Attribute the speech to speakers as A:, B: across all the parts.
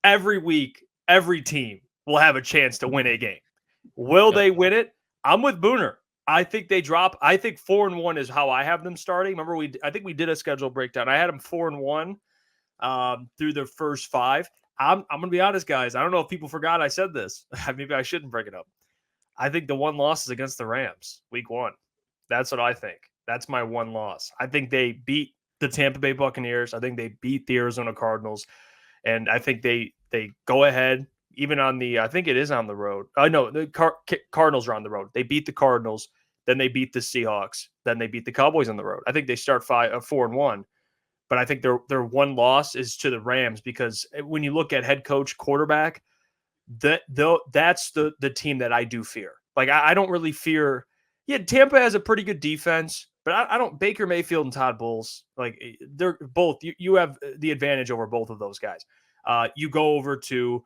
A: every week, every team will have a chance to win a game. Will they win it? I'm with Booner. I think they drop. I think 4-1 is how I have them starting. Remember, I think we did a schedule breakdown. I had them 4-1 through the first 5. I'm going to be honest, guys. I don't know if people forgot I said this. Maybe I shouldn't bring it up. I think the one loss is against the Rams, week 1. That's what I think. That's my one loss. I think they beat the Tampa Bay Buccaneers. I think they beat the Arizona Cardinals. And I think they go ahead, even on the, I think it is on the road. I know the Cardinals are on the road. They beat the Cardinals, then they beat the Seahawks, then they beat the Cowboys on the road. I think they start 4-1, but I think their one loss is to the Rams, because when you look at head coach, quarterback, that's the team that I do fear. Like I don't really fear. Yeah, Tampa has a pretty good defense, but I don't. Baker Mayfield and Todd Bowles, like they're both. You have the advantage over both of those guys. You go over to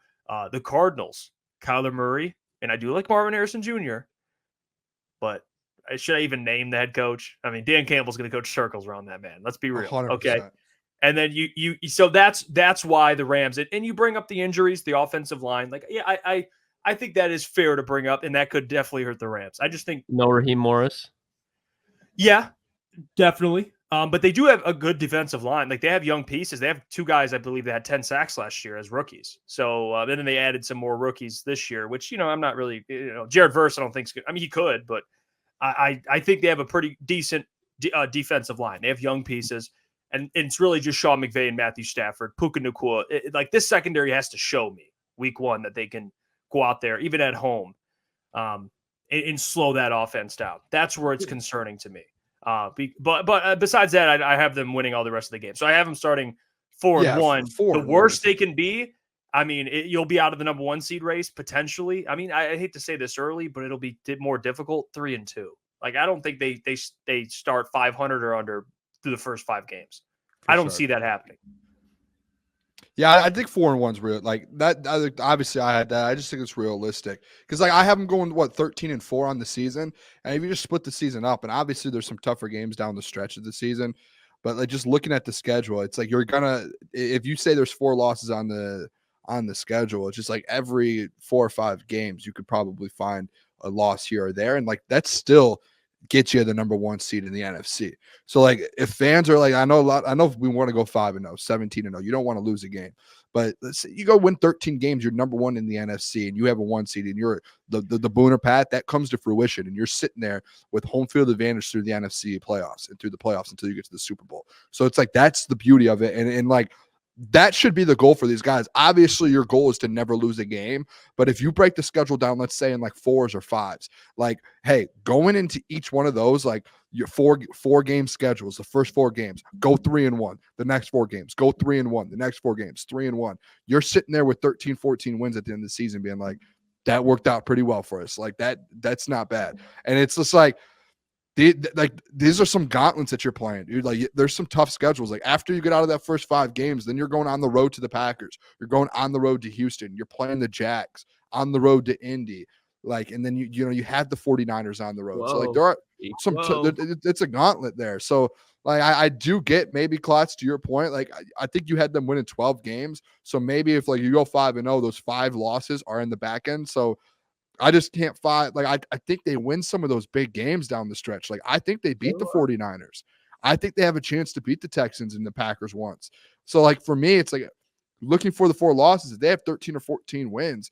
A: the Cardinals, Kyler Murray, and I do like Marvin Harrison Jr., but should I even name the head coach? I mean, Dan Campbell's going to coach circles around that man. Let's be real. 100%. Okay. And then so that's why the Rams, and you bring up the injuries, the offensive line. Like, yeah, I think that is fair to bring up, and that could definitely hurt the Rams. I just think
B: no Raheem Morris.
A: Yeah, definitely. But they do have a good defensive line. Like, they have young pieces. They have 2 guys, I believe, that had 10 sacks last year as rookies. So then they added some more rookies this year, which, I'm not really, Jared Verse, I don't think, I mean, he could, but I think they have a pretty decent defensive line. They have young pieces, and it's really just Sean McVay and Matthew Stafford, Puka Nacua. Like, this secondary has to show me week 1 that they can go out there, even at home, and slow that offense down. That's where it's concerning to me. But besides that, I have them winning all the rest of the game. So I have them starting 4-1. The worst they can be, I mean, you'll be out of the number 1 seed race potentially. I mean, I hate to say this early, but it'll be more difficult. 3-2. Like, I don't think they start 500 or under through the first 5 games. I don't see that happening.
C: Yeah, I think 4-1's real. Like that, obviously I had that. I just think it's realistic because, like, I have them going 13-4 on the season, and if you just split the season up, and obviously there's some tougher games down the stretch of the season, but like just looking at the schedule, it's like if you say there's 4 losses on the schedule, it's just like every 4 or 5 games you could probably find a loss here or there, and like that's still get you the number 1 seed in the NFC. So, like, if fans are like, I know if we want to go 5-0, 17-0, you don't want to lose a game. But let's say you go win 13 games, you're number 1 in the NFC, and you have a 1 seed, and you're the Booner path, that comes to fruition, and you're sitting there with home field advantage through the NFC playoffs and through the playoffs until you get to the Super Bowl. So it's like that's the beauty of it, and like that should be the goal for these guys. Obviously, your goal is to never lose a game. But if you break the schedule down, let's say in like 4s or 5s, like, hey, going into each one of those, like your four game schedules, the first 4 games, go 3-1. The next 4 games, go 3-1. The next 4 games, 3-1. You're sitting there with 13, 14 wins at the end of the season, being like, that worked out pretty well for us. Like that's not bad. And it's just like, these are some gauntlets that you're playing, dude. Like, there's some tough schedules. Like, after you get out of that first 5 games, then you're going on the road to the Packers. You're going on the road to Houston. You're playing the Jags, on the road to Indy. Like, and then you have the 49ers on the road.
B: Whoa.
C: So like there are some it's a gauntlet there. So like I do get maybe Klotz, to your point. Like I think you had them winning 12 games. So maybe if like you go 5-0, those 5 losses are in the back end. So I just can't find, like, I think they win some of those big games down the stretch. Like, I think they beat the 49ers. I think they have a chance to beat the Texans and the Packers once. So, like, for me, it's like looking for the 4 losses. If they have 13 or 14 wins,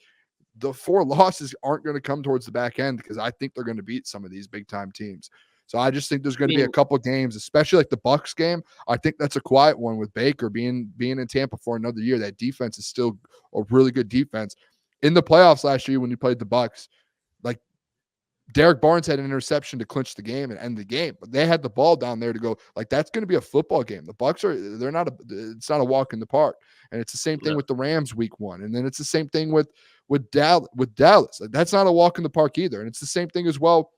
C: the 4 losses aren't going to come towards the back end because I think they're going to beat some of these big-time teams. So I just think there's going to be a couple games, especially like the Bucs game. I think that's a quiet one with Baker being in Tampa for another year. That defense is still a really good defense. In the playoffs last year when you played the Bucs, like Derek Barnes had an interception to clinch the game and end the game, but they had the ball down there to go. Like, that's going to be a football game. The Bucs it's not a walk in the park. And it's the same thing with the Rams week 1. And then it's the same thing with Dallas. Like, that's not a walk in the park either. And it's the same thing as well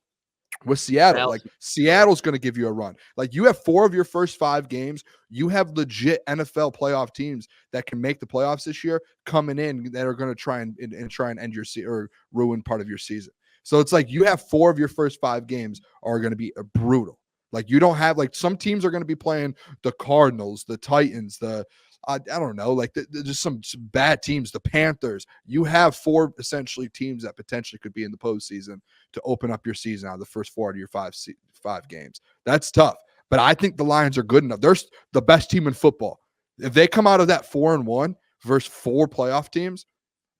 C: with Seattle. Like, Seattle's going to give you a run. Like, you have 4 of your first 5 games. You have legit NFL playoff teams that can make the playoffs this year coming in that are going to try and end your season or ruin part of your season. So it's like you have 4 of your first 5 games are going to be brutal. Like, you don't have, like, some teams are going to be playing the Cardinals, the Titans, the I don't know, like just some bad teams, the Panthers. You have 4 essentially teams that potentially could be in the postseason to open up your season out of the first 4 out of your 5 games. That's tough. But I think the Lions are good enough. They're the best team in football. If they come out of that 4-1 versus 4 playoff teams,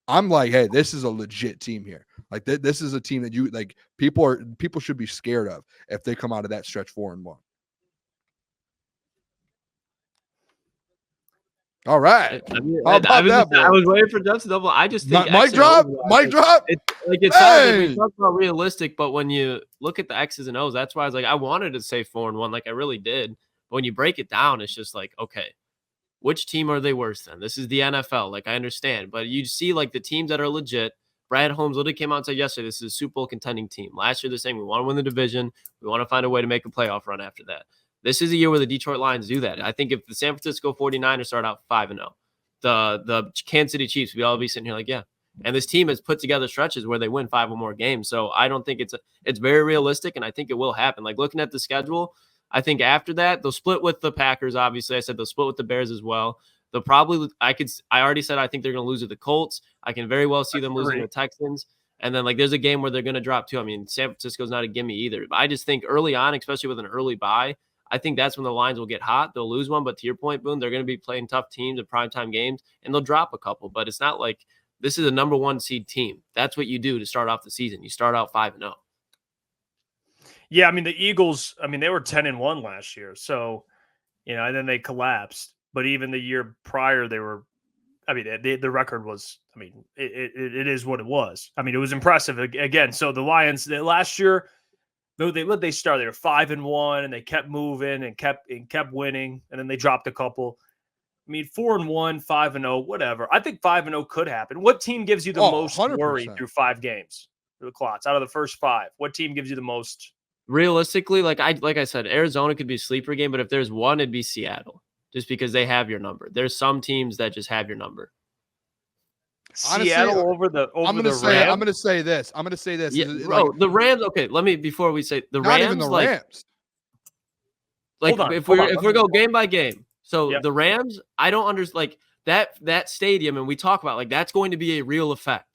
C: I'm like, hey, this is a legit team here. Like this is a team that you like. People should be scared of if they come out of that stretch 4-1. All right.
B: I mean,
C: How about
B: I was waiting for Jeff to double. I just think
C: mic drop.
B: It's hard. We talk about realistic, but when you look at the X's and O's, that's why I was like, I wanted to say 4-1, like I really did. But when you break it down, it's just like, okay, which team are they worse than? This is the NFL. Like I understand, but you see like the teams that are legit. Brad Holmes literally came out and said yesterday, this is a Super Bowl contending team. Last year, they're saying we want to win the division. We want to find a way to make a playoff run after that. This is a year where the Detroit Lions do that. I think if the San Francisco 49ers start out 5-0, the Kansas City Chiefs, we all be sitting here like, yeah. And this team has put together stretches where they win 5 or more games. So I don't think it's very realistic, and I think it will happen. Like looking at the schedule, I think after that, they'll split with the Packers, obviously. I said they'll split with the Bears as well. They'll probably – I already said I think they're going to lose to the Colts. I can very well see them losing to the Texans. And then, like, there's a game where they're going to drop too. I mean, San Francisco's not a gimme either. But I just think early on, especially with an early bye, I think that's when the Lions will get hot. They'll lose one. But to your point, Boone, they're going to be playing tough teams at primetime games, and they'll drop a couple. But it's not like this is a number 1 seed team. That's what you do to start off the season. You start out 5-0.
A: Yeah, I mean, the Eagles, I mean, they were 10-1 last year. So, and then they collapsed. But even the year prior, they were, I mean, the record was, I mean, it is what it was. I mean, it was impressive again. So the Lions last year, though they started, they were 5-1 and they kept moving and kept winning. And then they dropped a couple. I mean, 4-1, 5-0, whatever. I think 5-0 could happen. What team gives you the most 100%. Worry through 5 games? The Klotz, out of the first 5, what team gives you the most?
B: Realistically, like I said, Arizona could be a sleeper game, but if there's one, it'd be Seattle. Just because they have your number. There's some teams that just have your number.
A: Honestly, Seattle over the Rams.
C: I'm going to say this.
B: Yeah, bro, the Rams. Okay, before we say the Rams.
C: Not even the Rams.
B: Like if we go game by game. So the Rams, I don't understand that stadium, and we talk about like that's going to be a real effect.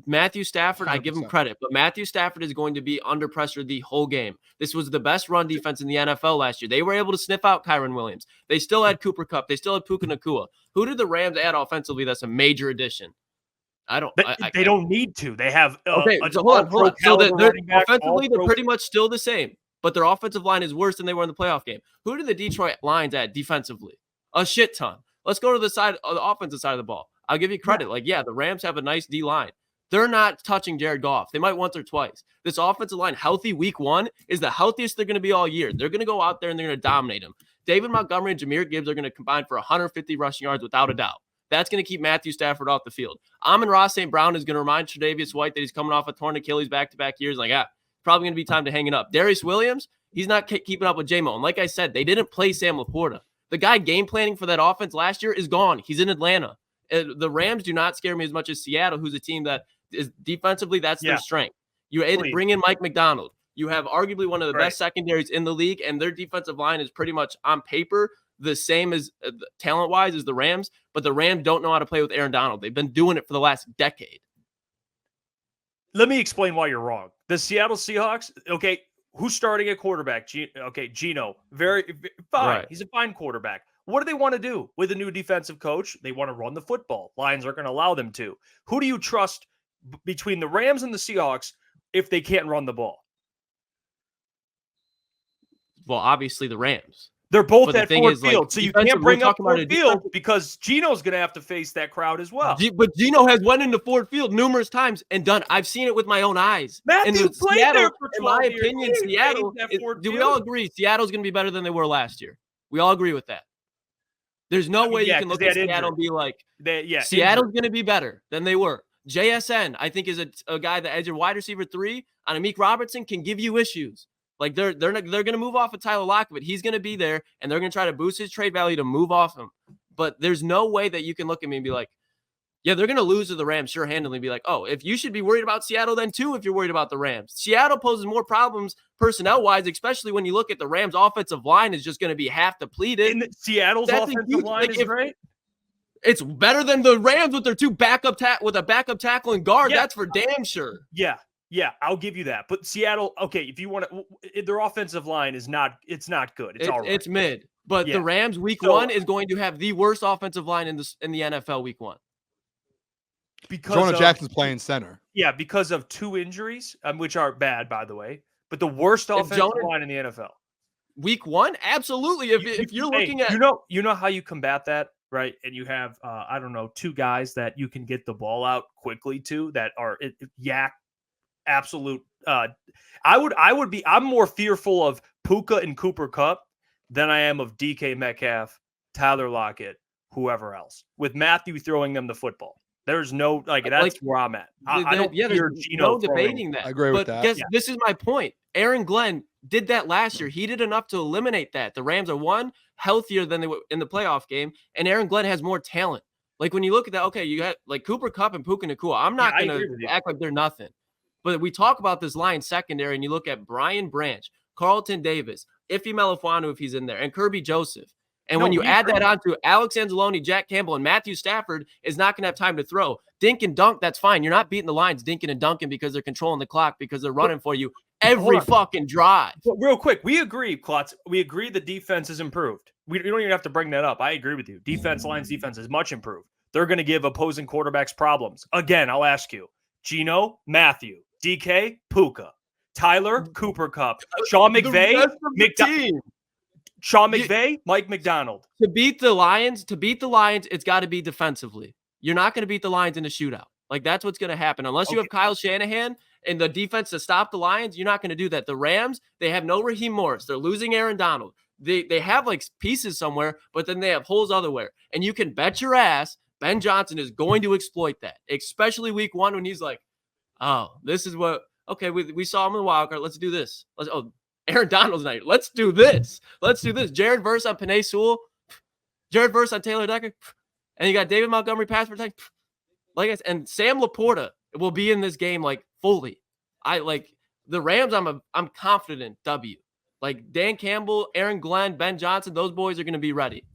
B: Matthew Stafford, 100%. I give him credit, but Matthew Stafford is going to be under pressure the whole game. This was the best run defense in the NFL last year. They were able to sniff out Kyron Williams. They still had Cooper Kupp. They still had Puka Nacua. Who did the Rams add offensively that's a major addition?
A: They don't need to. They have
B: okay. So hold on. So they're offensively, they're pretty much still the same, but their offensive line is worse than they were in the playoff game. Who did the Detroit Lions add defensively? A shit ton. Let's go to the offensive side of the ball. I'll give you credit. The Rams have a nice D line. They're not touching Jared Goff. They might once or twice. This offensive line, healthy week 1, is the healthiest they're going to be all year. They're going to go out there and they're going to dominate them. David Montgomery and Jahmyr Gibbs are going to combine for 150 rushing yards without a doubt. That's going to keep Matthew Stafford off the field. Amon-Ra St. Brown is going to remind Tre'Davious White that he's coming off a torn Achilles back-to-back years. Probably going to be time to hang it up. Darius Williams, he's not keeping up with J-Mo. And like I said, they didn't play Sam Laporta. The guy game planning for that offense last year is gone. He's in Atlanta. The Rams do not scare me as much as Seattle, who's a team that is defensively, that's their strength. You're able to bring in Mike McDonald. You have arguably one of the best secondaries in the league, and their defensive line is pretty much on paper the same as talent-wise as the Rams, but the Rams don't know how to play with Aaron Donald. They've been doing it for the last decade.
A: Let me explain why you're wrong. The Seattle Seahawks, okay, who's starting at quarterback? Geno. Very fine. Right. He's a fine quarterback. What do they want to do with a new defensive coach? They want to run the football. Lions aren't going to allow them to. Who do you trust between the Rams and the Seahawks if they can't run the ball?
B: Well, obviously the Rams.
A: They're both at Ford Field, so you can't bring up Ford Field because Geno's going to have to face that crowd as well.
B: But Geno has went into Ford Field numerous times and done. I've seen it with my own eyes.
A: Matthew played
B: Seattle,
A: there for 12
B: in my
A: years.
B: opinion, Seattle. Do we all agree Seattle's going to be better than they were last year? We all agree with that. There's no way you can look at Seattle and be like, Seattle's going to be better than they were. JSN, I think, is a guy that as your wide receiver 3 on Amik Robertson can give you issues. Like they're going to move off of Tyler Lockett, but he's going to be there, and they're going to try to boost his trade value to move off him. But there's no way that you can look at me and be like, yeah, they're going to lose to the Rams sure-handedly. Be like, oh, if you should be worried about Seattle then too, if you're worried about the Rams. Seattle poses more problems personnel-wise, especially when you look at the Rams' offensive line is just going to be half depleted.
A: And Seattle's offensive line is great.
B: It's better than the Rams with their two backup with a backup tackle and guard.
A: Yeah.
B: That's for damn sure.
A: Yeah, I'll give you that. But Seattle, okay, if you want to, their offensive line is not. It's not good. It's all right.
B: It's mid. But the Rams week 1 is going to have the worst offensive line in the NFL week 1.
C: Because Jonah Jackson's playing center.
A: Yeah, because of 2 injuries, which are bad, by the way. But the worst offensive line in the NFL.
B: Week 1, absolutely. If you're looking at,
A: you know how you combat that, right? And you have, I don't know, 2 guys that you can get the ball out quickly to that are absolute. I'm more fearful of Puka and Cooper Kupp than I am of DK Metcalf, Tyler Lockett, whoever else. With Matthew throwing them the football. There's no that's where I'm at. I don't hear Geno
B: debating that.
C: I agree with that.
B: This is my point. Aaron Glenn did that last year. He did enough to eliminate that. The Rams are healthier than they were in the playoff game, and Aaron Glenn has more talent. Like when you look at that, okay, you got like Cooper Kupp and Puka Nacua. I'm not going to act like they're nothing. But we talk about this Lions secondary, and you look at Brian Branch, Carlton Davis, Ife Melifonwu if he's in there, and Kirby Joseph. And when you add that on to Alex Anzalone, Jack Campbell, and Matthew Stafford is not going to have time to throw. Dink and dunk, that's fine. You're not beating the Lions dinking and dunking because they're controlling the clock, because they're running for you every fucking drive.
A: But real quick, we agree, Klotz. We agree the defense is improved. We don't even have to bring that up. I agree with you. Lions defense is much improved. They're going to give opposing quarterbacks problems. Again, I'll ask you. Geno, Matthew, DK, Puka, Tyler, Cooper Kupp, Sean McVay, Mike McDonald.
B: To beat the Lions, it's got to be defensively. You're not going to beat the Lions in a shootout. Like, that's what's going to happen. Unless you have Kyle Shanahan and the defense to stop the Lions, you're not going to do that. The Rams, they have no Raheem Morris. They're losing Aaron Donald. They have, like, pieces somewhere, but then they have holes otherwhere. And you can bet your ass Ben Johnson is going to exploit that, especially week 1 when he's like, oh, this is what – okay, we saw him in the wild card. Let's do this. Aaron Donald's night. Let's do this. Jared Verse on Penei Sewell. Jared Verse on Taylor Decker. And you got David Montgomery pass protection. And Sam Laporta will be in this game like fully. The Rams. I'm confident W. Like Dan Campbell, Aaron Glenn, Ben Johnson. Those boys are going to be ready.